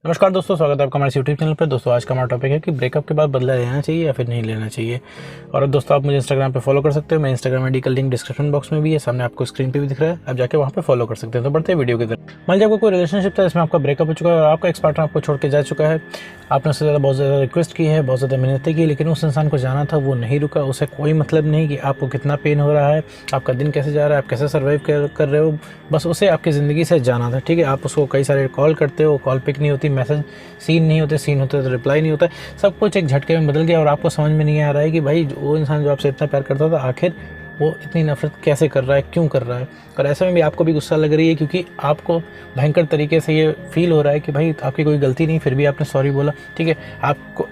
नमस्कार दोस्तों, स्वागत है आपका हमारे यूट्यूब चैनल पर। दोस्तों आज का हमारा टॉपिक है कि ब्रेकअप के बाद बदला लेना चाहिए या फिर नहीं लेना चाहिए। और दोस्तों आप मुझे इंस्टाग्राम पे फॉलो कर सकते हो। मैं इंस्टाग्राम आईडी का लिंक डिस्क्रिप्शन बॉक्स में भी है, सामने आपको स्क्रीन पे भी दिख रहा है, आप जाके वहाँ पे फॉलो कर सकते हैं। तो बढ़ते हैं वीडियो की तरफ। मान लीजिए आपको कोई रिलेशनशिप था जिसमें आपका ब्रेकअप हो चुका है और आपका एक्स पार्टनर आपको छोड़ के जा चुका है। आपने उससे बहुत ज़्यादा रिक्वेस्ट की है, बहुत ज़्यादा मिन्नतें की, लेकिन उस इंसान को जाना था, वो नहीं रुका। उसे कोई मतलब नहीं कि आपको कितना पेन हो रहा है, आपका दिन कैसे जा रहा है, आप कैसे सर्वाइव कर रहे हो। बस उसे आपकी ज़िंदगी से जाना था, ठीक है। आप उसको कई सारे कॉल करते हो, कॉल पिक नहीं होती, मैसेज सीन नहीं होते, सीन होते तो रिप्लाई नहीं होता। सब कुछ एक झटके में बदल गया और आपको समझ में नहीं आ रहा है कि भाई वो इंसान जो आपसे इतना प्यार करता था, आखिर वो इतनी नफरत कैसे कर रहा है, क्यों कर रहा है। और ऐसे में भी आपको भी गुस्सा लग रही है क्योंकि आपको भयंकर तरीके से ये फील हो रहा है कि भाई आपकी कोई गलती नहीं, फिर भी आपने सॉरी बोला, ठीक है।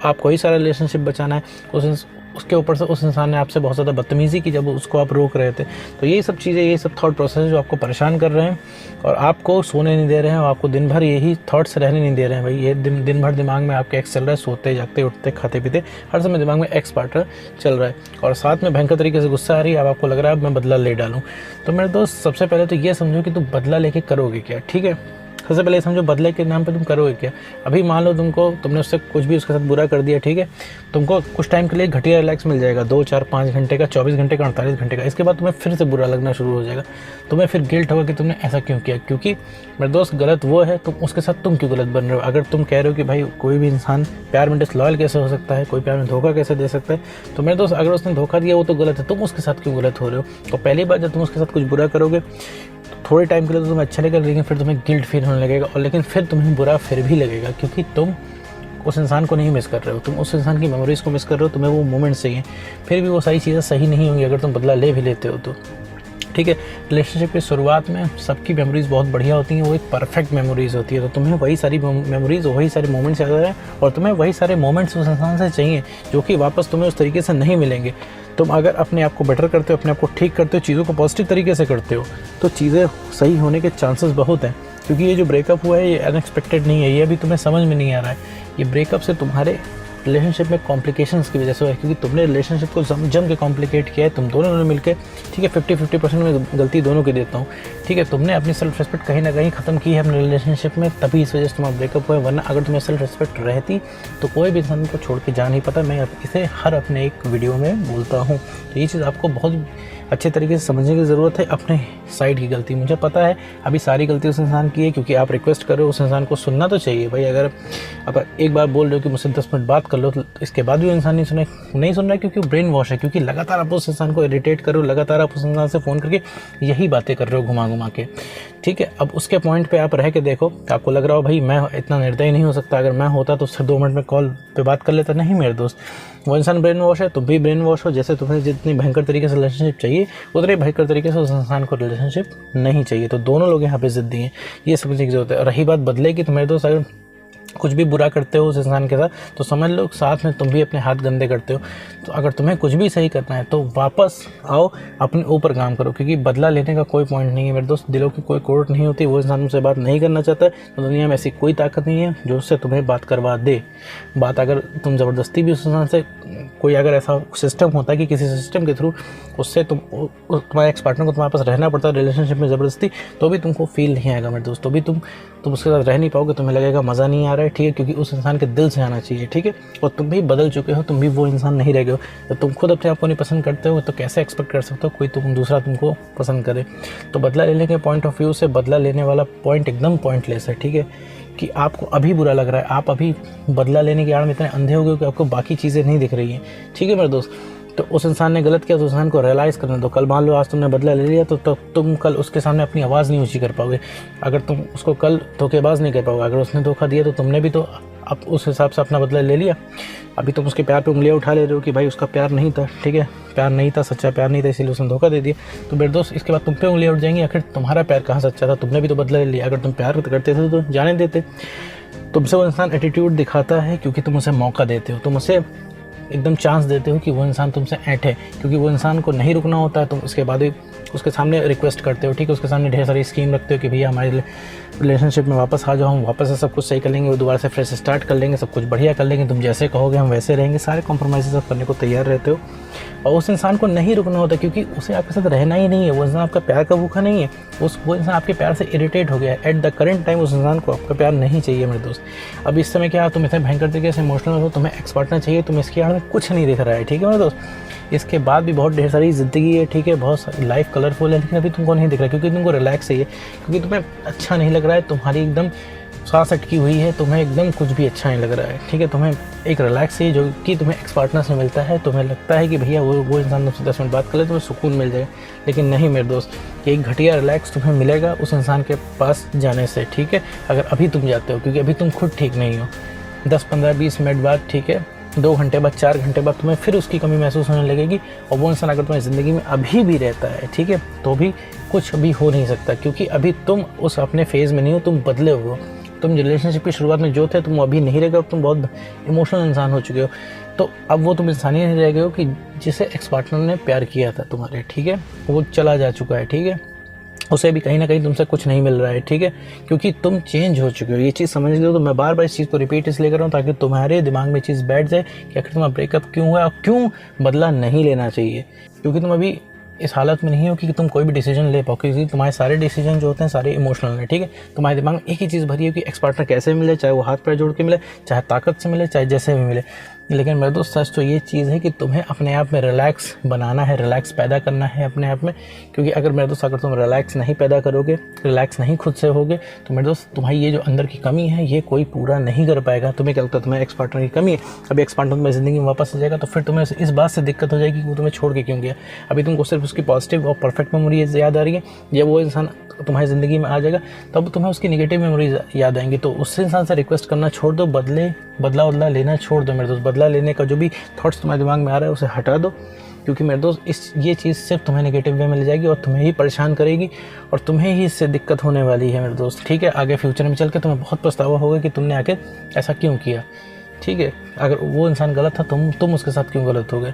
आपको ही सारा रिलेशनशिप बचाना है, उसके ऊपर से उस इंसान ने आपसे बहुत ज़्यादा बदतमीज़ी की जब उसको आप रोक रहे थे। तो यही सब चीज़ें, यही सब थॉट प्रोसेस जो आपको परेशान कर रहे हैं और आपको सोने नहीं दे रहे हैं और आपको दिन भर यही थॉट्स रहने नहीं दे रहे हैं। भाई ये दिन भर दिमाग में आपके एक्स चल रहा है, सोते जागते उठते खाते पीते हर समय दिमाग में एक्स पार्टनर चल रहा है और साथ में भयंकर तरीके से गुस्सा आ रही है। अब आपको लग रहा है अब मैं बदला ले डालूँ। तो मेरे दोस्त, सबसे पहले तो ये समझो कि तुम बदला लेके करोगे क्या, ठीक है। सबसे पहले समझो बदले के नाम पे तुम करोगे क्या। अभी मान लो तुमने उससे कुछ भी उसके साथ बुरा कर दिया, ठीक है। तुमको कुछ टाइम के लिए घटिया रिलैक्स मिल जाएगा, 2 4 5 घंटे का, 24 घंटे का, 48 घंटे का। इसके बाद तुम्हें फिर से बुरा लगना शुरू हो जाएगा। तुम्हें फिर गिल्ट होगा कि तुमने ऐसा क्यों किया, क्योंकि मेरे दोस्त गलत वो है, तुम उसके साथ तुम क्यों गलत बन रहे हो। अगर तुम कह रहे हो कि भाई कोई भी इंसान प्यार में डिसलॉयल कैसे हो सकता है, कोई प्यार में धोखा कैसे दे सकता है, तो मेरे दोस्त अगर उसने धोखा दिया वो तो गलत है, तुम उसके साथ क्यों गलत हो रहे हो। तो पहली बात, जब तुम उसके साथ कुछ बुरा करोगे थोड़े टाइम के लिए तो तुम्हें अच्छा लगेगा, लेकिन फिर तुम्हें गिल्ट फील होने लगेगा और लेकिन फिर तुम्हें बुरा फिर भी लगेगा क्योंकि तुम उस इंसान को नहीं मिस कर रहे हो, तुम उस इंसान की मेमोरीज़ को मिस कर रहे हो। तुम्हें वो मोमेंट्स चाहिए। फिर भी वो सारी चीज़ें सही नहीं होंगी अगर तुम बदला ले भी लेते हो तो, ठीक है। रिलेशनशिप की शुरुआत में सबकी मेमोरीज़ बहुत बढ़िया होती हैं, वो एक परफेक्ट मेमोरीज़ होती है। तो तुम्हें वही सारी मेमोरीज़, वही सारे मोमेंट्स याद आ रहे हैं और तुम्हें वही सारे मोमेंट्स उस इंसान से चाहिए जो कि वापस तुम्हें उस तरीके से नहीं मिलेंगे। तुम अगर अपने आप को बेटर करते हो, अपने आप को ठीक करते हो, चीज़ों को पॉजिटिव तरीके से करते हो, तो चीज़ें सही होने के चांसेस बहुत हैं। क्योंकि ये जो ब्रेकअप हुआ है ये अनएक्सपेक्टेड नहीं है, ये अभी तुम्हें समझ में नहीं आ रहा है। ये ब्रेकअप से तुम्हारे रिलेशनशिप में कॉम्प्लिकेशंस की वजह से हुआ है, क्योंकि तुमने रिलेशनशिप को जम के कॉम्प्लिकेट किया है। तुम दोनों ने मिलकर, ठीक है, 50-50% में गलती दोनों की देता हूँ, ठीक है। तुमने अपनी सेल्फ रिस्पेक्ट कहीं ना कहीं ख़त्म की है अपने रिलेशनशिप में, तभी इस वजह से तुम्हारा ब्रेकअप हुआ है। वरना अगर तुम्हें सेल्फ रिस्पेक्ट रहती तो कोई भी इंसान को छोड़ के जा नहीं पाता। मैं इसे हर अपने एक वीडियो में बोलता हूँ। तो ये चीज़ आपको बहुत अच्छे तरीके से समझने की ज़रूरत है। अपने साइड की गलती मुझे पता है, अभी सारी गलती उस इंसान की है क्योंकि आप रिक्वेस्ट कर रहे हो। उस इंसान को सुनना तो चाहिए भाई। अगर आप एक बार बोल रहे हो कि मुझसे 10 मिनट बात कर लो, तो इसके बाद भी इंसान नहीं सुन रहा है क्योंकि ब्रेन वॉश है, क्योंकि लगातार आप उस इंसान को इरिटेट कर रहे हो, लगातार आप उस इंसान से फ़ोन करके यही बातें कर रहे हो घुमा घुमा के, ठीक है। अब उसके पॉइंट पे आप रह के देखो, आपको लग रहा हो भाई मैं इतना निर्दयी नहीं हो सकता, अगर मैं होता तो उससे 2 मिनट में कॉल पे बात कर लेता। नहीं मेरे दोस्त, वो इंसान ब्रेन वॉश है, तुम भी ब्रेन वॉश हो। जैसे तुम्हें जितनी भयंकर तरीके से रिलेशनशिप चाहिए, उतने भयंकर तरीके से उस इंसान को रिलेशनशिप नहीं चाहिए। तो दोनों लोग यहाँ पे ज़िद्दी हैं, ये समझने की ज़रूरत है। और रही बात बदले की, तो मेरे दोस्त अगर कुछ भी बुरा करते हो उस इंसान के साथ, तो समझ लो साथ में तुम भी अपने हाथ गंदे करते हो। तो अगर तुम्हें कुछ भी सही करना है तो वापस आओ, अपने ऊपर काम करो, क्योंकि बदला लेने का कोई पॉइंट नहीं है मेरे दोस्त। दिलों की कोई कोर्ट नहीं होती। वो इंसान तुमसे बात नहीं करना चाहता है तो दुनिया में ऐसी कोई ताकत नहीं है जो उससे तुम्हें बात करवा दे। बात अगर तुम ज़बरदस्ती भी उस इंसान से, कोई अगर ऐसा सिस्टम होता है कि किसी सिस्टम के थ्रू उससे तुम्हारे एक्स पार्टनर को तुम्हारे पास रहना पड़ता है रिलेशनशिप में ज़बरदस्ती, तो भी तुमको फील नहीं आएगा मेरे दोस्त। तो भी तुम उसके साथ रह नहीं पाओगे, तुम्हें लगेगा मज़ा नहीं आ रहा है, ठीक है। क्योंकि उस इंसान के दिल से आना चाहिए, ठीक है। और तुम भी बदल चुके हो, तुम भी वो इंसान नहीं रह गए हो। तो तुम खुद अपने आप को नहीं पसंद करते हो तो कैसे एक्सपेक्ट कर सकते हो कोई दूसरा तुमको पसंद करे। तो बदला लेने के पॉइंट ऑफ व्यू से बदला लेने वाला पॉइंट एकदम पॉइंटलेस है, ठीक है। कि आपको अभी बुरा लग रहा है, आप अभी बदला लेने की आड़ में इतने अंधे हो गए कि आपको बाकी चीज़ें नहीं दिख रही हैं, ठीक है मेरे दोस्त। तो उस इंसान ने गलत किया तो उस इंसान को रियलाइज़ करने दो। कल मान लो आज तुमने बदला ले लिया तो तुम कल उसके सामने अपनी आवाज़ नहीं ऊँची कर पाओगे। अगर तुम उसको कल धोखेबाज नहीं कर पाओगे। अगर उसने धोखा दिया तो तुमने भी तो अब उस हिसाब से अपना बदला ले लिया। अभी तुम उसके प्यार पे उंगलियां उठा ले रहे हो कि भाई उसका प्यार नहीं था, ठीक है, प्यार नहीं था, सच्चा प्यार नहीं था, इसीलिए उसने धोखा दे दिया। तो मेरे दोस्त इसके बाद तुम पे उंगलियां उठ जाएंगी, आखिर तुम्हारा प्यार कहाँ सच्चा था, तुमने भी तो बदला ले लिया। अगर तुम प्यार करते थे तो जाने देते। तुमसे वो इंसान एटीट्यूड दिखाता है क्योंकि तुम उसे मौका देते हो, तुम उसे एकदम चांस देते हो कि वो इंसान तुमसे ऐंठे, क्योंकि वो इंसान को नहीं रुकना होता है। तुम उसके बाद भी उसके सामने रिक्वेस्ट करते हो, ठीक है, उसके सामने ढेर सारी स्कीम रखते हो कि भैया रिलेशनशिप में वापस आ जाओ, हम वापस से सब कुछ सही कर लेंगे, वो दोबारा से फ्रेश स्टार्ट कर लेंगे, सब कुछ बढ़िया कर लेंगे, तुम जैसे कहोगे हम वैसे रहेंगे, सारे कॉम्प्रोमाइज़ आप करने को तैयार रहते हो। और उस इंसान को नहीं रुकना होता, क्योंकि उसे आपके साथ रहना ही नहीं है। वो इंसान आपका प्यार का भूखा नहीं है, वो इंसान आपके प्यार से इरिटेट हो गया है। एट द करंट टाइम उस इंसान को आपका प्यार नहीं चाहिए मेरे दोस्त। अब इस समय क्या तुम इतने भयंकर तरीके से इमोशनल हो, तुम्हें एक्स पार्टनर चाहिए, तुम इसके आड़ में कुछ नहीं दिख रहा है, ठीक है मेरे दोस्त। इसके बाद भी बहुत ढेर सारी ज़िंदगी है, ठीक है, बहुत सारी लाइफ कलरफुल है, लेकिन अभी तुमको नहीं दिख रहा है, क्योंकि तुमको रिलैक्स चाहिए, क्योंकि तुम्हें अच्छा नहीं लग रहा है, तुम्हारी एकदम सांस अटकी हुई है, तुम्हें एकदम कुछ भी अच्छा नहीं लग रहा है, ठीक है। तुम्हें एक रिलैक्स चाहिए जो कि तुम्हें एक्स पार्टनर से मिलता है। तुम्हें लगता है कि भैया वो इंसान तुमसे 10 मिनट बात कर ले, तुम्हें सुकून मिल जाएगा, लेकिन नहीं मेरे दोस्त। एक घटिया रिलैक्स तुम्हें मिलेगा उस इंसान के पास जाने से, ठीक है, अगर अभी तुम जाते हो, क्योंकि अभी तुम खुद ठीक नहीं हो। 10, 15, 20 मिनट बाद, ठीक है, 2 घंटे बाद, 4 घंटे बाद तुम्हें फिर उसकी कमी महसूस होने लगेगी। और वो इंसान अगर तुम्हारी ज़िंदगी में अभी भी रहता है, ठीक है, तो भी कुछ भी हो नहीं सकता, क्योंकि अभी तुम उस अपने फेज़ में नहीं हो, तुम बदले हुए हो। तुम रिलेशनशिप की शुरुआत में जो थे तुम अभी नहीं रह गए, तुम बहुत इमोशनल इंसान हो चुके हो। तो अब वो तुम इंसान ही नहीं रह गए हो कि जिसे एक्स पार्टनर ने प्यार किया था तुम्हारे, ठीक है, वो चला जा चुका है, ठीक है, उसे भी कहीं ना कहीं तुमसे कुछ नहीं मिल रहा है, ठीक है, क्योंकि तुम चेंज हो चुके हो। ये चीज़ समझ लो। तो मैं बार बार इस चीज़ को रिपीट इसलिए कर रहा हूँ ताकि तुम्हारे दिमाग में चीज़ बैठ जाए कि आखिर तुम्हारा ब्रेकअप क्यों हुआ और क्यों बदला नहीं लेना चाहिए। क्योंकि तुम अभी इस हालत में नहीं हो कि तुम कोई भी डिसीजन ले पाओ, क्योंकि तुम्हारे सारे डिसीजन जो होते हैं सारे इमोशनल हैं, ठीक है। तुम्हारे दिमाग में एक ही चीज़ भरी है कि एक्स पार्टनर कैसे मिले, चाहे वो हाथ पैर जोड़ के मिले, चाहे ताकत से मिले, चाहे जैसे भी मिले। लेकिन मेरे दोस्त सच तो ये चीज़ है कि तुम्हें अपने आप में रिलैक्स बनाना है, रिलैक्स पैदा करना है अपने आप में। क्योंकि अगर मेरे दोस्त अगर तुम रिलैक्स नहीं पैदा करोगे, रिलैक्स नहीं खुद से होगे, तो मेरे दोस्त तुम्हारी ये जो अंदर की कमी है ये कोई पूरा नहीं कर पाएगा। तुम्हें क्या लगता है तुम्हें एक्स पार्टनर की कमी है, अभी एक्स पार्टनर तुम्हारी ज़िंदगी में वापस आ जाएगा तो फिर तुम्हें इस बात से दिक्कत हो जाएगी कि वो तुम्हें छोड़ के क्यों गया। अभी तुमको सिर्फ उसकी पॉजिटिव और परफेक्ट मेमोरीज याद आ रही है। जब वो इंसान तुम्हारी ज़िंदगी में आ जाएगा तब तुम्हें उसकी नेगेटिव मेमोरीज याद आएंगी। तो उस इंसान से रिक्वेस्ट करना छोड़ दो, बदला लेना छोड़ दो मेरे दोस्त। बदला लेने का जो भी थॉट्स तुम्हारे दिमाग में आ रहा है उसे हटा दो, क्योंकि मेरे दोस्त ये चीज़ सिर्फ तुम्हें नेगेटिव वे में ले जाएगी और तुम्हें ही परेशान करेगी और तुम्हें ही इससे दिक्कत होने वाली है मेरे दोस्त, ठीक है। आगे फ्यूचर में चल के तुम्हें बहुत पछतावा होगा कि तुमने आखिर ऐसा क्यों किया, ठीक है। अगर वो इंसान गलत था, तुम उसके साथ क्यों गलत हो गए।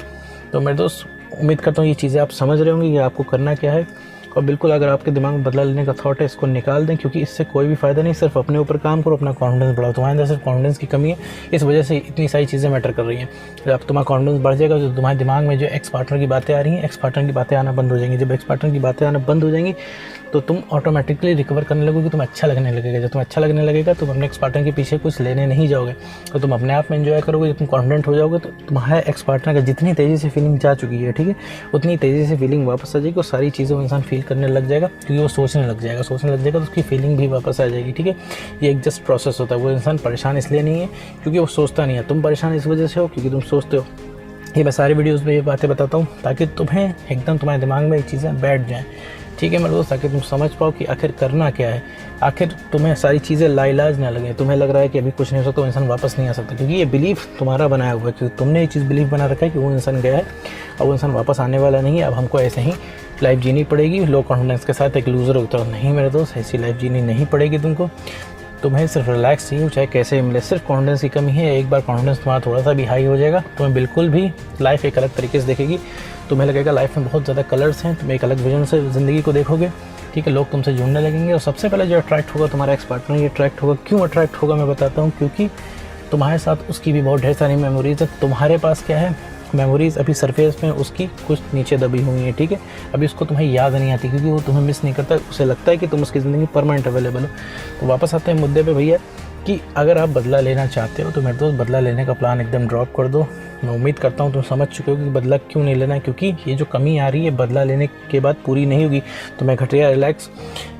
तो मेरे दोस्त उम्मीद करता हूँ ये चीज़ें आप समझ रहे होंगे कि आपको करना क्या है। और बिल्कुल अगर आपके दिमाग में बदला लेने का थॉट है, इसको निकाल दें, क्योंकि इससे कोई भी फ़ायदा नहीं। सिर्फ अपने ऊपर काम करो, अपना कॉन्फिडेंस बढ़ाओ। तुम्हारे अंदर सिर्फ कॉन्फिडेंस की कमी है, इस वजह से इतनी सारी चीज़ें मैटर कर रही हैं। जब तुम्हारा कॉन्फिडेंस बढ़ जाएगा तो तुम्हारे दिमाग में जो एक्स पार्टनर की बातें आ रही हैं, एक्स पार्टनर की बातें आना बंद हो जाएंगी। जब एक्स पार्टनर की बातें आना बंद हो जाएंगी तो तुम ऑटोमेटिकली रिकवर करने लगोगे, तुम्हें अच्छा लगने लगेगा। जब तुम्हें अच्छा लगने लगेगा तुम अपने एक्स पार्टनर के पीछे कुछ लेने नहीं जाओगे, तो तुम अपने आप में एंजॉय करोगे। जब तुम कॉन्फिडेंट हो जाओगे तो तुम्हारे एक्स पार्टनर का जितनी तेज़ी से फीलिंग जा चुकी है, ठीक है, उतनी तेज़ी से फीलिंग वापस आ जाएगी और सारी चीज़ें वो इंसान फील करने लग जाएगा, क्योंकि वो सोचने लग जाएगा तो उसकी फीलिंग भी वापस आ जाएगी, ठीक है। ये एक जस्ट प्रोसेस होता है। वो इंसान परेशान इसलिए नहीं है क्योंकि वो सोचता नहीं है, तुम परेशान इस वजह से हो क्योंकि तुम सोचते हो। ये मैं सारी वीडियोज़ में ये बातें बताता हूँ ताकि तुम्हें एकदम तुम्हारे दिमाग में ये चीज़ें बैठ जाएँ, ठीक है मेरे दोस्त, ताकि तुम समझ पाओ कि आखिर करना क्या है। आखिर तुम्हें सारी चीज़ें लाइलाज ना लगे, तुम्हें लग रहा है कि अभी कुछ नहीं हो सकता, वो इंसान वापस नहीं आ सकता, क्योंकि ये बिलीफ तुम्हारा बनाया हुआ है, क्योंकि तुमने ये चीज़ बिलीफ बना रखा है कि वो इंसान गया है और वो इंसान वापस आने वाला नहीं है। अब हमको ऐसे ही लाइफ जीनी पड़ेगी लो कॉन्फिडेंस के साथ, एक लूज़र होता है। नहीं मेरे दोस्त, ऐसी लाइफ जीनी नहीं पड़ेगी तुमको। तुम्हें सिर्फ रिलैक्स चाहिए, चाहे कैसे भी मिले। सिर्फ कॉन्फिडेंस की कमी है, एक बार कॉन्फिडेंस तुम्हारा थोड़ा सा भी हाई हो जाएगा, तुम्हें बिल्कुल भी लाइफ एक अलग तरीके से देखेगी। तुम्हें लगेगा लाइफ में बहुत ज़्यादा कलर्स हैं, तुम एक अलग विजन से ज़िंदगी को देखोगे, ठीक है। लोग तुमसे जुड़ने लगेंगे और सबसे पहले जो अट्रैक्ट होगा तुम्हारा एक्स पार्टनर ही अट्रैक्ट होगा। क्यों अट्रैक्ट होगा मैं बताता हूँ, क्योंकि तुम्हारे साथ उसकी भी बहुत ढेर सारी मेमोरीज़ है। तुम्हारे पास क्या है, मेमोरीज़ अभी सरफेस में उसकी कुछ नीचे दबी हुई हैं, ठीक है। अभी उसको तुम्हें याद नहीं आती क्योंकि वो तुम्हें मिस नहीं करता, उसे लगता है कि तुम उसकी ज़िंदगी परमानेंट अवेलेबल हो। तो वापस आते हैं मुद्दे पे भैया कि अगर आप बदला लेना चाहते हो तो मेरे दोस्त बदला लेने का प्लान एकदम ड्रॉप कर दो। मैं उम्मीद करता हूँ तुम समझ चुके हो कि बदला क्यों नहीं लेना है, क्योंकि ये जो कमी आ रही है बदला लेने के बाद पूरी नहीं होगी। तुम्हें घटिया रिलैक्स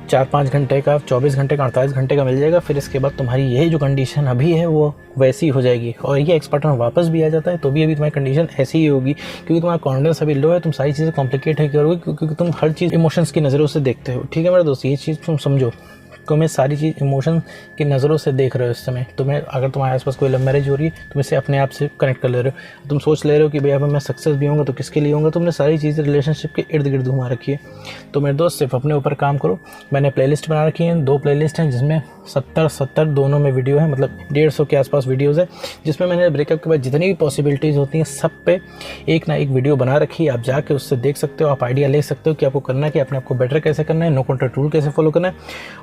4-5 घंटे का, 24 घंटे का, 48 घंटे का मिल जाएगा, फिर इसके बाद तुम्हारी यही जो कंडीशन अभी है वो वैसी हो जाएगी। और ये एक्स पार्टनर वापस भी आ जाता है तो भी अभी तुम्हारी कंडीशन ऐसी ही होगी, क्योंकि तुम्हारा कॉन्फिडेंस अभी लो है। तुम सारी चीज़ें कॉम्प्लिकेट है करोगे क्योंकि तुम हर चीज़ इमोशंस की नज़रों से देखते हो, ठीक है मेरे दोस्त। ये चीज़ तुम समझो, तुम्हें सारी चीज़ इमोशन की नज़रों से देख रहे हो इस समय। तुम्हें अगर तुम्हारे आसपास कोई लव मैरिज हो रही है तुम इसे अपने आप से कनेक्ट कर ले रहे हो। तुम सोच ले रहे हो कि भैया मैं सक्सेस भी होऊंगा तो किसके लिए होऊंगा। तुमने सारी चीज़ें रिलेशनशिप के इर्द गिर्द घुमा रखी है। तो मेरे दोस्त सिर्फ अपने ऊपर काम करो। मैंने प्लेलिस्ट बना रखी है, 2 प्लेलिस्ट हैं जिसमें 70 दोनों में वीडियो है, मतलब 150 के आसपास वीडियोज़ है, जिसमें मैंने ब्रेकअप के बाद जितनी भी पॉसिबिलिटीज़ होती हैं सब पे एक ना एक वीडियो बना रखी है। आप जाके उससे देख सकते हो, आप आइडिया ले सकते हो कि आपको करना है कि अपने आप को बेटर कैसे करना है, नो कांटेक्ट रूल कैसे फॉलो करना है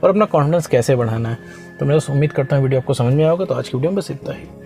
और अपना कॉन्फिडेंस कैसे बढ़ाना है। तो मैं बस उम्मीद करता हूँ वीडियो आपको समझ में आएगा। तो आज की वीडियो में बस इतना ही।